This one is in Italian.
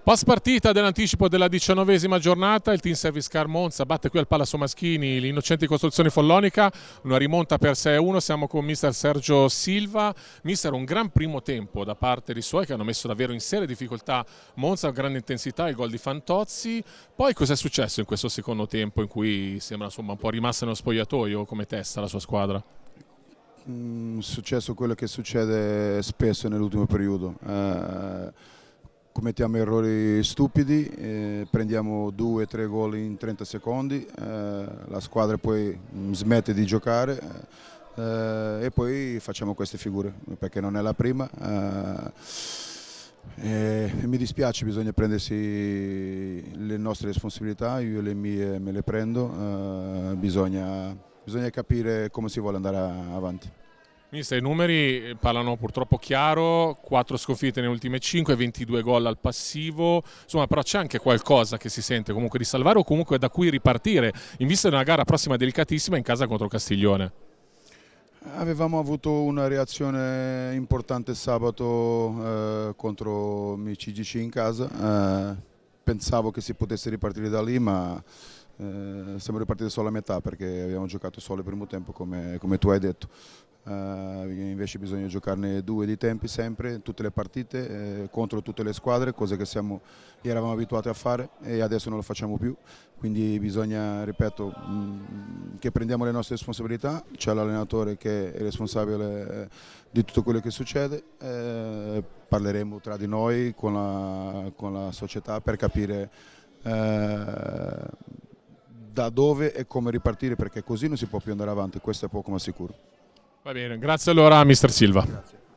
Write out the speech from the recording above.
Post partita dell'anticipo della 19ª giornata, il Team Service Car Monza batte qui al Palazzo Maschini l'Innocenti Costruzioni Follonica, una rimonta per 6-1, siamo con mister Sergio Silva. Mister, un gran primo tempo da parte di suoi che hanno messo davvero in serie difficoltà Monza, grande intensità, il gol di Fantozzi. Poi cos'è successo in questo secondo tempo in cui sembra insomma un po' rimasta nello spogliatoio come testa la sua squadra? È successo quello che succede spesso nell'ultimo periodo. Commettiamo errori stupidi, prendiamo 2-3 gol in 30 secondi, la squadra poi smette di giocare e poi facciamo queste figure perché non è la prima. Mi dispiace, bisogna prendersi le nostre responsabilità, io le mie me le prendo, bisogna capire come si vuole andare avanti. Mister, i numeri parlano purtroppo chiaro, 4 sconfitte nelle ultime 5, 22 gol al passivo, insomma però c'è anche qualcosa che si sente comunque di salvare o comunque da cui ripartire in vista di una gara prossima delicatissima in casa contro Castiglione. Avevamo avuto una reazione importante sabato contro MCGC in casa, pensavo che si potesse ripartire da lì ma siamo ripartiti solo a metà perché abbiamo giocato solo il primo tempo come tu hai detto. Invece bisogna giocarne 2 di tempi sempre, tutte le partite, contro tutte le squadre, cose che eravamo abituati a fare e adesso non lo facciamo più, quindi bisogna, ripeto, che prendiamo le nostre responsabilità, c'è l'allenatore che è responsabile di tutto quello che succede, parleremo tra di noi con la società per capire da dove e come ripartire perché così non si può più andare avanti, questo è poco ma sicuro. Va bene, grazie allora a mister Silva. Grazie.